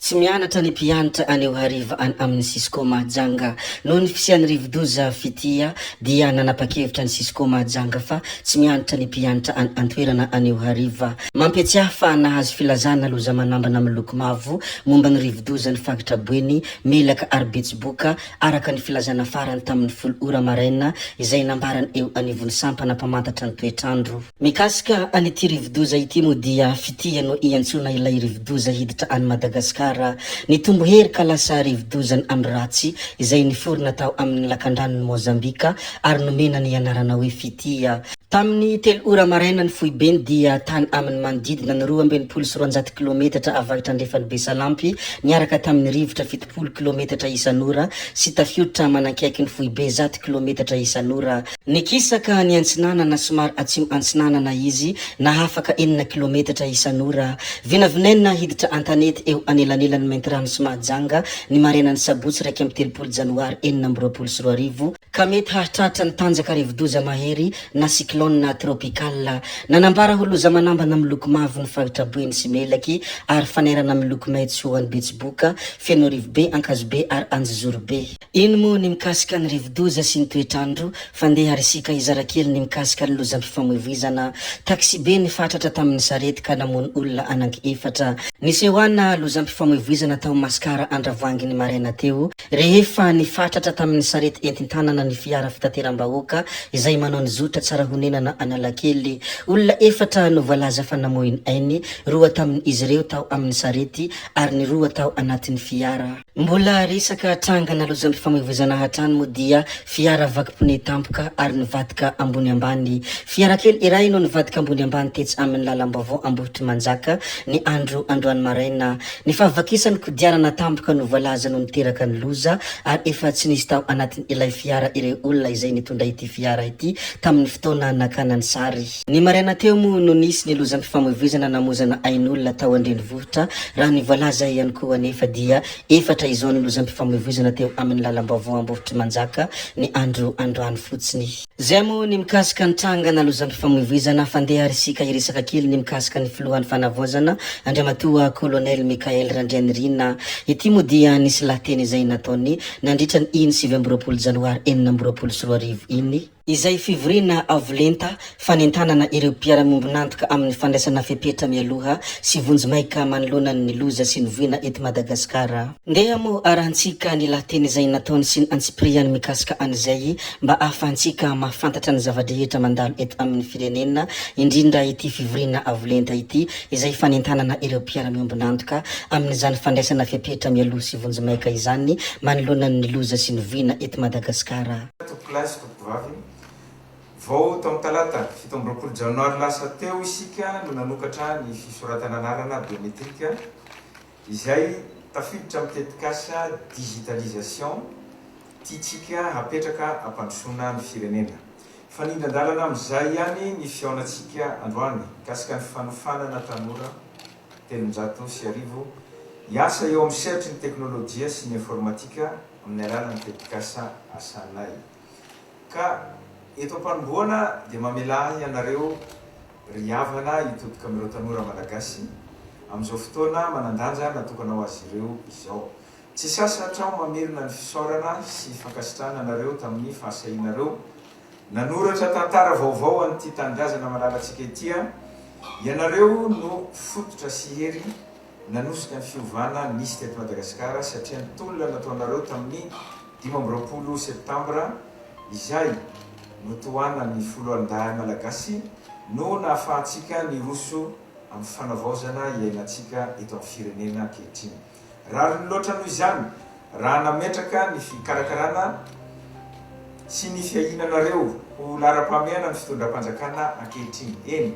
Tsy mianatra ny mpianatra aneo hariva amin'ny Cisco Mahajanga noho ny fisian'ny rivodoza fitia dia nanapa-kevitra ny Cisco Mahajanga fa tsy mianatra ny mpianatra an-toerana aneo hariva. Mampiatsiahy fa nahazo filazana loza manambana amin'ny loko mavo momba ny rivodoza ny Fagatra Boeny Melaka ary Betsiboka araka ny filazana farany tamin'ny 10 ora maraina izay nambarany eo anivon'ny sampana mpamantatra ny toetrandro. Mikasika an'ity rivodoza ity moa dia fitia no iantsona ilay rivodoza hiditra any Madagasikara. Ny tombo hery ka lasa rivodozany amin'ny ratsy izay niforona tao amin'ny lakandran'ny Mozambika ary nomena ny anarana hoe fitia. Tamin'ny 3 ora maraina ny foibeny dia tany amin'ny manodidina ny 220 kilometatra avakatra andrefan'ny Besalampy niaraka tamin'ny rivotra 70 kilometatra isan'ora sy tafiotra manakaiky ny foibe 10 kilometatra isan'ora. Nikisaka ny antsinanana somary atsimo antsinanana izy na hafaka 9 kilometatra isan'ora. Vinavinaina hiditra antanety eo anelanelan'ny Maintirano sy Mahajanga ny marainan'ny Sabotsy 3 Janoary 2024 ka mety hahatratra ny tanjaka rivodoza mahery na cyclone tropical. Nanambara holoza manambana amin'ny loko mavo ny Fagatra Boeny sy Melaky ary fanerana amin'ny loko maitso ho an'ny Betsiboka, Feno Rivobe, Ankazobe ary Anjozorobe. Ino moa ny mikasika ny rivodoza sy ny toetrandro? Fandeha risika izarakely ny mikasika ny lozam-pifamoivoizana. Taxi be ny fatratra tamin'ny sarety ka namono olona ananki-efatra. Nisehoana lozam-pifamoivoizana tao Maskara Andravoangy ny maraina teo rehefa ny fatratra tamin'ny sarety entin-tanana ny fiara fitateram-bahoaka izay manao ny zotra tsara honenana Analakely. Olona 4 no voalaza fa namohiny ainy, 2 tamin'izy ireo tao amin'ny sarety ary ny 2 tao anatin'ny fiara. Mbola resaka trangana lozam-pifamoivoizana hatrany moa dia fiara vaky pneu tampoka ary nivadika ambony ambany. Fiara kely iray no nivadika ambony ambany tetsy amin'ny lalam-baovao Ambohitry Manjaka ny androany maraina. Ny fahavakisany kodiarana tampoka no voalaza no niteraka ny loza ary efa tsy nisy tao anatin'ny ilay fiara ireo olona izay nitondra ity fiara ity tamin'ny fotoana nakanany sary. Ny maraina teo moa no nisy ny lozam-pifamoivoizana namozana ain'olona tao Andrenivohitra raha ny voalaza ihany koa anefa dia 4 izao ny lozam-pifamoivoizana teo amin'ny lalam-baovao Ambohitry Manjaka ny androany fotsiny. Zay moa ny mikasika ny trangana lozam-pifamoivoizana. Fandeha risika iresaka kely ny mikasika ny filohan'ny fanavozana Andriamatoa Colonel Mikael Randrianirina. Ity moa dia nisy lahateny izay nataony nandritra ny 7 Janoary 2024 iny izay fivorina avolenta fanentanana ireo mpiara-miombonantoka amin'ny fandraisana fepetra mialoha sy vonjy-maika manoloana ny loza sy ny voina eto Madagasikara. Ndeha moa arahantsika ny lahateny izay nataony sy ny antsipriany mikasika an'izay mba ahafahantsika mahafantatra ny zava-drehetra mandalo eto amin'ny firenena indrindra ity fivorina avolenta ity izay fanentanana ireo mpiara-miombonantoka amin'izany fandraisana fepetra mialoha sy vonjy-maika izany manoloana ny loza sy ny voina eto Madagasikara. Vao tamin'ny talata 17 Janoary lasa teo isika no nanokatra ny fisoratana anarana biometrika izay tafiditra amin'ny tetikasa digitalisation tiatsika hapetraka ampandrosoana ny firenena. Fanindran-dalana amin'izay ihany ny fiaonantsika androany kasika ny fanofanana tanora 300 hiasa eo amin'ny sehatry ny teknôlôjia sy ny informatika amin'ny alalan'ny tetikasa asanay. Ka eto am-panomboana dia mamela ianareo riavana hitodika amin'ireo tanora malagasy amin'izao fotoana manandanja natokana ho azy ireo izao. Tsy sasa hatrao mamerina ny fisaorana sy fankasitrana anareo tamin'ny fahasahinareo. Nanoratra tantara vaovao an'ity tanindrazana malalatsika itya. Ianareo no fototra sy hery nanosika ny fiovana nisy teto Madagasikara satria ny tolona nataonareo tamin'ny 15 Septambra izay notoana ny foloalindahy malagasy no nahafahantsika ny roso amin'ny fanavaozana iainantsika eto amin'ny firenena ankehitriny. Raha ny loatra noho izany, raha nametraka ny fikarakarana sy ny fiahinanareo ho lara-pameana ny fitondram-panjakana ankehitriny. Eny,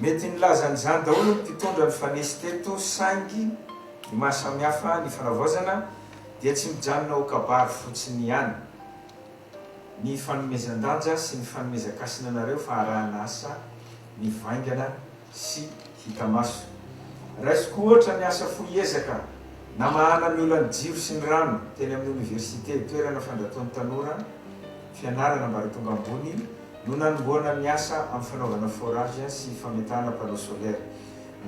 mety nilazan'izany daholo ny mpitondra ny fanesy teto saingy ny mahasamihafa ny fanavaozana dia tsy mijanona ho kabary fotsiny ihany ny fanomezan-danja sy ny fanomezan-kasina anareo fa arahana asa ny vaingana sy hita maso. Raisiko ohatra ny asa foiezaka na mahana ny olana jiro sy ny rano teny amin'ny université toerana fandratoan'ny tanora fianarana mba tonga ambony no nanomboana ny asa amin'ny fanaovana forage sy fametahana panneau solaire.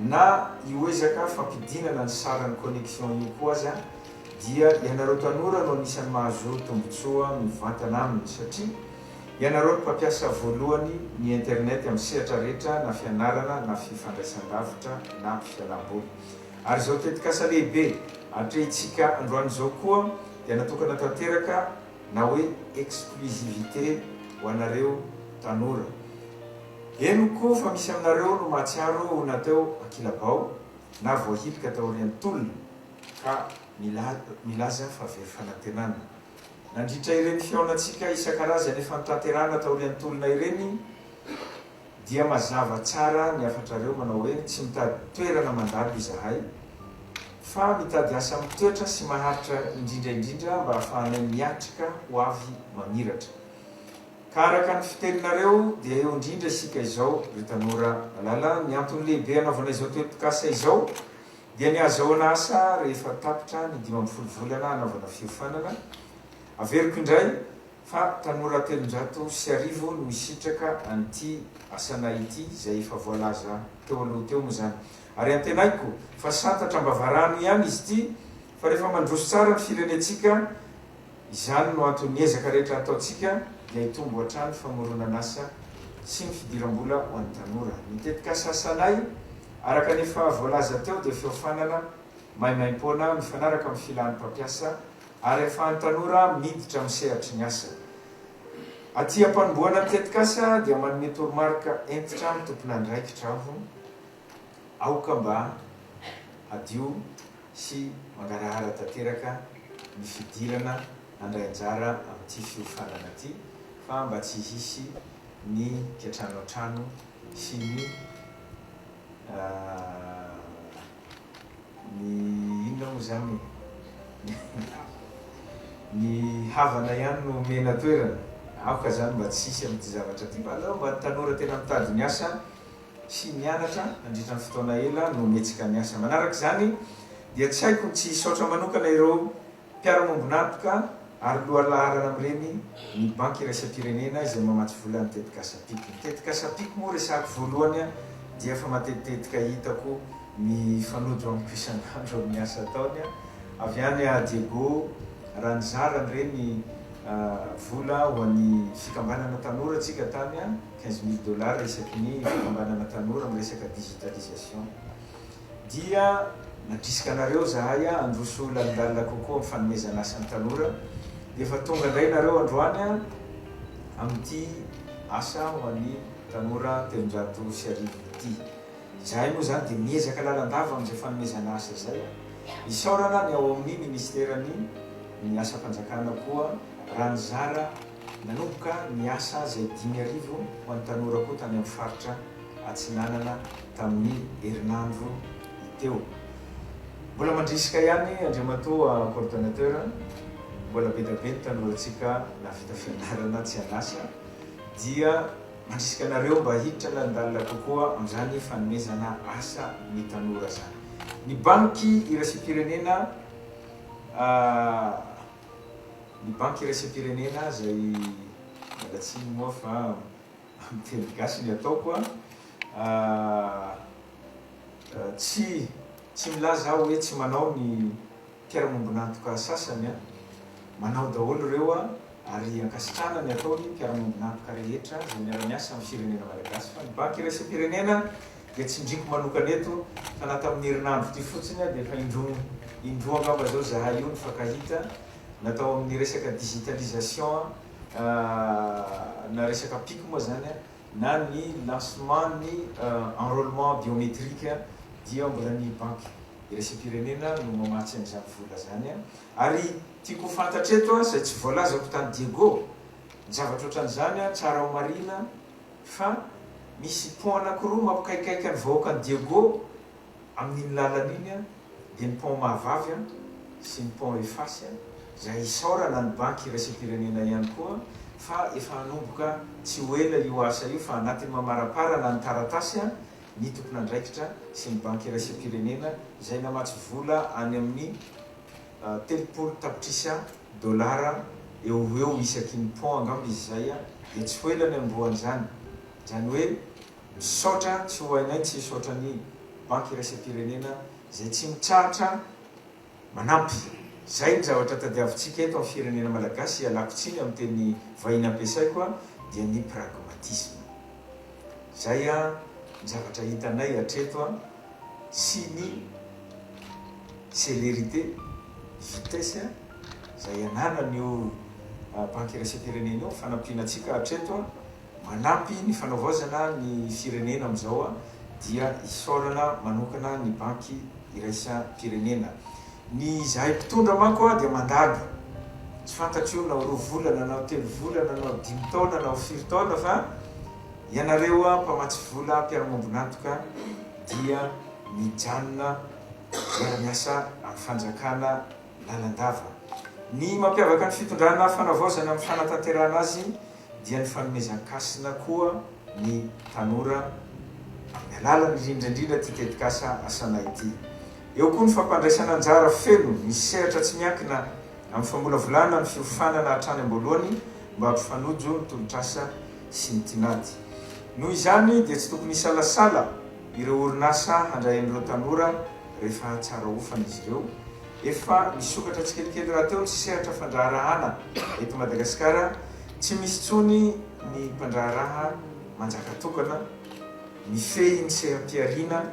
na ioezaka fampidinana ny saran'ny connexion io koa aza dia ianareo tanora no anisan'ny mahazo tombotsoa mivantana aminy satria ianareo no mpampiasa voalohany ny internet amin'ny sehatra rehetra na fianarana na fifandraisan-davitra na fialam-boly ary zao tetikasa lehibe atrehitsika androany zao koa dia natokana tanteraka na hoe exclusivité ho anareo tanora eno koa fa misy aminareo no mahatsiaro ho natao ankilabao na voahilika taorian'ny tolona ka milaza fa very fanantenana nandritra ireny fiaonantsika isan-karazany efa nitanterana taorian'ny tolona ireny dia mazava tsara ny afatrareo manao hoe tsy mitady toerana mandalo izahay fa mitady asa mitoetra sy maharitra indrindraindrindra mba hahafahanay miatrika ho avy mamiratra ka araka ny fiteninareo dia eo indrindra isika izao ry tanora malala ny antony lehibe anaovana izao toetikasa izao dia ny azahoana asa rehefa tapitra ny 12 volana anaovana fiofanana averiko indray fa tanora 350 no misitraka an'ity asana ity izay efa voalaza teo aloha teo moa zany ary antenaiko fa santatra mba varano ihany izy ity fa rehefa mandroso tsara ny firenetsika izany no antony ezaka rehetra ataotsika dia hitombo hatrany famoronana asa sy ny fidiram-bola ho an'ny tanora mitetika sasanay araka nefa voalaza teo dia fiofanana maimaim-poana mifanaraka amin'ny filan'ny mpampiasa ary efa ny tanora miditra amin'ny sehatry ny asa aty ampanomboana mitetikasa dia manome toromarika entitra amin'ny tompona andraikitra aho aoka mba adio sy mangarahara tanteraka ny fidirana andray anjara amin'ity fiofanana ity fa mba tsy hisy ny ketrano an-trano sy ny inona moa zany ny havana ihany no mena toerana aoka zany mba tsy hisy amin'ity zavatra ty fa aleo mba tanora tena mitady ny asa sy mianatra nandritra ny fotoana ela no metsika ny asa manaraka zany dia tsy haiko tsy hisaotra manokana ireo mpiara-mombonatoka ary lohalaharana amin'ireny ny banky iraisam-pirenena izay mamatsy vola ny tetikasa piky ny tetikasa piky moa resako voalohany dia efa matetitetika hitako mifanodro amin'ny isan'andro amin'ny asa ataony avy any a Diego Ranzara ireny vola ho an'ny fikambanana tanora tsika tany $15,000 isaky ny fikambanana tanora amin'ny resaka digitalisation dia nadrisika anareo zahay androso lalandalina kokoa amin'ny fanomezana asan'ny tanora dia efa tonga indray nareo androany amin'ity asa ho an'ny tanora 350 ity zahay moa zany dia miezaka lalandava amin'izay fanomezana asa zay isaorana ny ao amin'ny ministerany ny asa mpanjakana koa raha nizara nanomboka ny asa zay 5,000 ho an'ny tanora koa tany amin'ny faritra atsinanana tamin'ny herinandro iteo mbola mandrisika ihany andriamatoa coordonnateur mbola bedabe ny tanoratsika na vita fianarana tsy anasa dia mandrisika anareo mba hiditra landalina kokoa amin'izany fanomezana asa ny tanora zany ny banky iraisam-pirenena zay malatsiny moa fa miteny gasy ny ataoko tsy milaza aho hoe tsy manao ny mpiara-mombonatoka sasany manao daholo reo ary ankasitrana ny ataony mpiara-mombonatoka rehetra zay miara-miasa amin'ny firenena malagasy fa ny banky iraisam-pirenena dia tsy indriko manokana eto fa na tamin'ny herinandro ty fotsiny dia efa indroa angamba zao zahay io ny fakahita natao amin'ny resaka digitalisation na resaka piky moa zany na ny lancement ny enrôlement biométrique dia mbola ny banky iraisam-pirenena no mamatsy amin'izany vola zany ary tiako fantatra eto zay tsy voalazako tany Diego ny zavatra ohatran'izany tsara ho marina fa misy pont anankiroa mampikaikaiky ny vahoaka ny Diego amin'iny lalana iny dia ny pont Mahavavy sy ny pont Efasy zay isaorana ny banky iraisam-pirenena ihany koa fa efa hanomboka tsy ho ela io asa io fa anatin'ny mamaraparana ny taratasy ny tompon'andraikitra sy ny banky iraisam-pirenena izay namatsy vola any amin'ny 3 tapitrisa $, eo isaky ny pont angamba izy zay dia tsy ho ela ny amboan'izany zany hoe misaotra tsy ho hainay tsy hisaotra ny banky iraisam-pirenena zay tsy mitrahatra manampy. Zay ny zavatra tadiavintsika eto amin'ny firenena malagasy, alako tsiny amin'ny teny vahiny ampiasaiko dia ny pragmatisme. Zay ny zavatra hitanay hatreto sy ny célérité, vitesse zay ananan'io banky iraisam-pirenena io fanampianatsika hatreto manampy ny fanaovazana ny firenena amin'izao dia isorana manokana ny banky iraisam-pirenena. Ny zahay mpitondra manko dia mandalo, tsy fantatro na 2 volana na 3 volana na 5 taona na 4 taona fa ianareo mpamatsy vola mpiara-mambonantoka dia mijanona miara-miasa amin'ny fanjakana lalandava. Ny mampiavaka ny fitondrana fanavaozana amin'ny fanatanterahana azy dia ny fanomezan-kasina koa ny tanora amin'ny alalany indrindra ty tetikasa asanay ity. Eo koa ny fampandraisana anjara feno misy sehatra tsy miankina amin'ny famolavolana ny fiofanana hatrany am-boalohany mba hampifanojo ny tolotrasa sy ny tinady. Noho izany dia tsy tokony isalasala ireo orinasa handray an'ireo tanora rehefa tsara ofana izy ireo. Efa misokatra tsikelikely raha teo ny sehatra fandraharahana eto Madagasikara, tsy misy tsony ny mpandraharaha manjaka tokana mifehy ny seham-piarina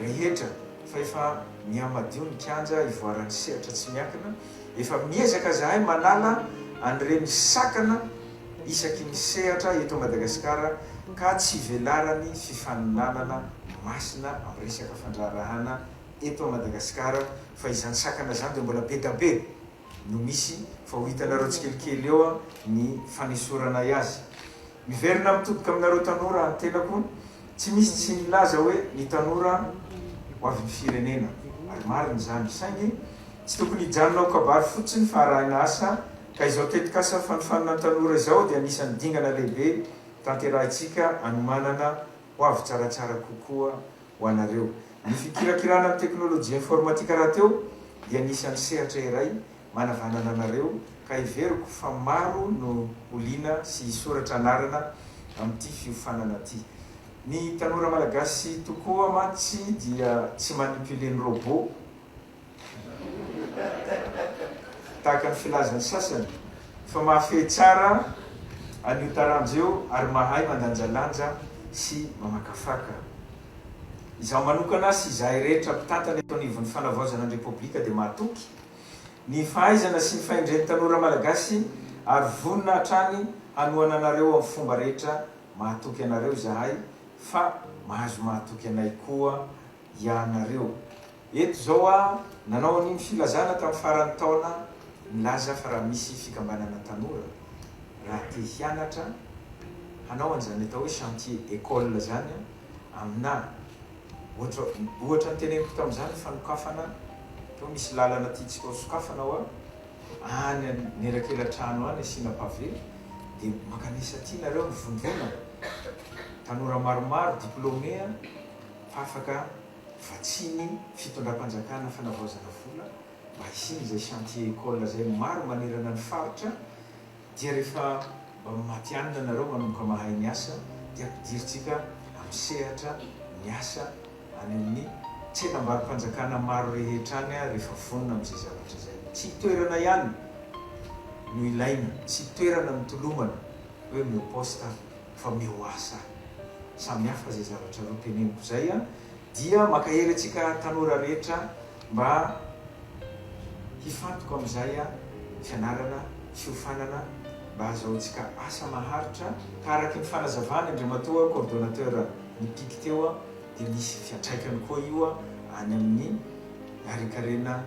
rehetra fa efa miamadio ny kianja ivoaran'ny sehatra tsy miankina. Efa miezaka zahay manala an'ireny sakana isaky ny sehatra eto Madagasikara ka tsy velarany fifaninanana masina amin'ny resaka fandraharahana eto Madagasikara, fa izany sakana zany dia mbola be da be no misy fa ho hitanareo tsikelikely eo ny fanesorana azy. Miverina mitoboka aminareo tanora ny tenako, tsy misy tsy nilaza hoe ny tanora ho avy ny firenena, ary marina zany, saingy tsy tokony hijanonao kabary fotsiny fa arahina asa. Ka izao tetikasa fanofanana ny tanora izao dia anisan'ny dingana lehibe tanterahintsika anomanana ho avy tsaratsara kokoa ho anareo. Ny fikirakirana ny teknôlôjia informatika raha teo dia anisan'ny sehatra iray manavanana anareo, ka iveriko fa maro no olina sy soratra anarana amin'ity fiofanana ity. Ny tanora malagasy tokoa mantsy dia tsy manipule ny robot tahaka ny filazan'ny sasany, fa mahafehy tsara anio taranjeo ary mahay mandanjalanja sy mamakafaka. Izaho manokana sy izahay rehetra mpitantana eto anivon'ny fanavaozana ny repoblika dia mahatoky ny fahaizana sy ny fahendren'ny tanora malagasy ary vonina hatrany hanoana anareo amin'ny fomba rehetra. Mahatoky anareo zahay fa mahazo mahatoky anay koa ianareo. Eto zao nanao an'iny filazana tamin'ny faran'ny taona nilaza fa raha misy fikambanana tanora raha te hianatra hanao an'izany atao hoe chantier école zany amina ohatra ny teneniko tamin'izany fanokafana to misy lalana tiatsika sokafana any nerakelatrano any asina pavé dia makanisa ty nareo mivondrona tanora maromaro diplômé fa afaka vatsiny fitondram-panjakana fanavaozana vola mba hisiny zay chantier école zay maro manerana ny faritra. Dia rehefa mba matianina nareo manomboka mahay ny asa dia ampidiritsika amin'ny sehatra ny asa any amin'ny tsenam-barim-panjakana maro rehetra any rehefa vonona amin'izay zavatra zay. Tsy toerana ihany no ilaina, tsy toerana mitolomana hoe meo posta fa meo asa. Samy hafa zay zavatra roa teneniko zay dia makahery atsika tanora rehetra mba hifantoka amin'izay fianarana fiofanana mba azahoantsika asa maharitra. Ka araky ny fanazavany Andriamatoa coordonnateur nipiky teo dia misy fiantraikany koa io any amin'ny arikarena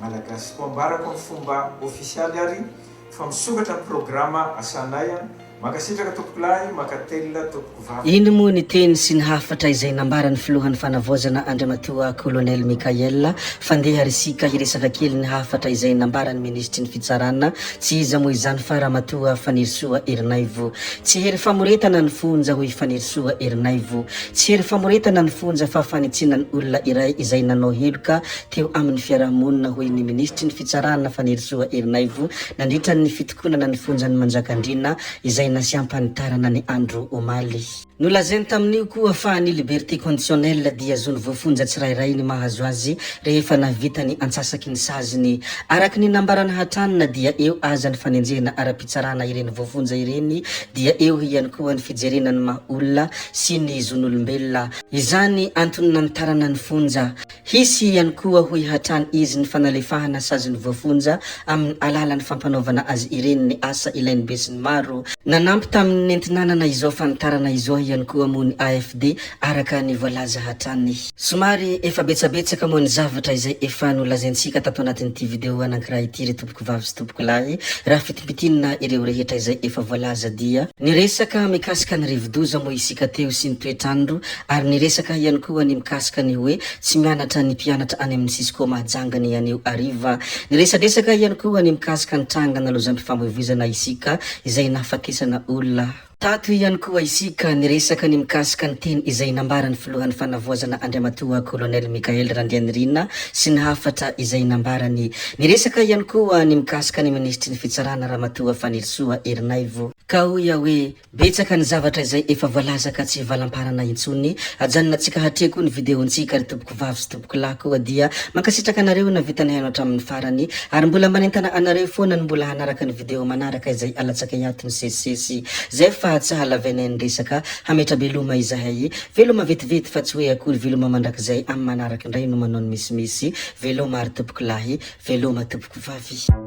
malagasy koa. Ambarako amin'ny fomba ofisialy ary fa misokatra ny programa asanay makasitraka tompoko lahy makatelina tompoko vavy. Iny moa ny teny sy ny hafatra izay nambarany filohan'ny fanavaozana Andriamatoa Colonel Mikael fandeha risika hiresaka kely ny hafatra izay nambarany ministry ny fitsarana tsy iza moa izany fa Ramatoa Fanirisoa Erinaivo. Tsy hery famoretana ny fonja hoy Fanirisoa Erinaivo, tsy hery famoretana ny fonja fa fanitsina ny olona iray izay nanao heloka teo amin'ny fiarahamonina hoy ny ministry ny fitsarana Fanirisoa Erinaivo nandritra ny fitokonana ny fonjan'ny manjakandrina izay nasiampanitarana ny Andro Omaly. nolazainy tamin'io koa fa ny liberté conditionnelle dia zony voafonja tsirairay ny mahazo azy rehefa navitany antsasaky ny saziny araky ny nambarany hatranina dia eo aza ny fanenjehana ara-pitsarana ireny voafonja ireny dia eo ihany koa ny fijerenany maha-olona sy ny zon'olombelona izany antony nanitarana ny fonja hisy ihany koa hoy hatrany izy ny fanalefahana saziny voafonja amin'ny alalany fampanaovana azy ireny ny asa ilainy be sy ny maro nanampy tamin'ny nentinanana izao fanitarana izao ihany koa moa ny AFD araka ny voalaza hatrany somary efa betsabetsaka moa ny zavatra izay efa nolazaintsika tato anatin'ity video anankiray ity ry tompoko vavy sy tompoko lahy raha fitipitínina ireo rehetra izay efa voalaza dia niresaka mikasika ny rivodoza moa isika teo sy ny toetrandro ary niresaka ihany koa ny mikasika ny hoe tsy mianatra ny mpianatra any amin'ny Cisco Mahajangany anio ariva niresadresaka ihany koa ny mikasika ny trangana lozam-pifamoivoizana isika izay nafakesana olona tato ihany koa isika niresaka ny mikasika ny teny izay nambarany filohan'ny fanavoazana Andriamatoa Colonel Mikael Randrianirina sy ny hafatra izay nambarany niresaka ihany koa ny mikasika ny ministry ny fitsarana Ramatoa Fanirisoa Erinaivo ka hoya hoe betsaka ny zavatra izay efa voalaza ka tsy valamparana intsony ajanona tsika hatreko ny videontsika ry tompoko vavy sy tompoko lahy koa dia mankasitraka anareo na vitany haino hatramin'ny farany ary mbola manentana anareo foana ny mbola hanaraka ny video manaraka izay alatsaka iato ny sesisesy zay fa tsy halavainay resaka hametrabeloma izahay veloma vetivety fa tsy hoe akory veloma mandrakizay amin'ny manaraka indray no manao ny misimisy veloma ary tompoko lahy veloma tompoko vavy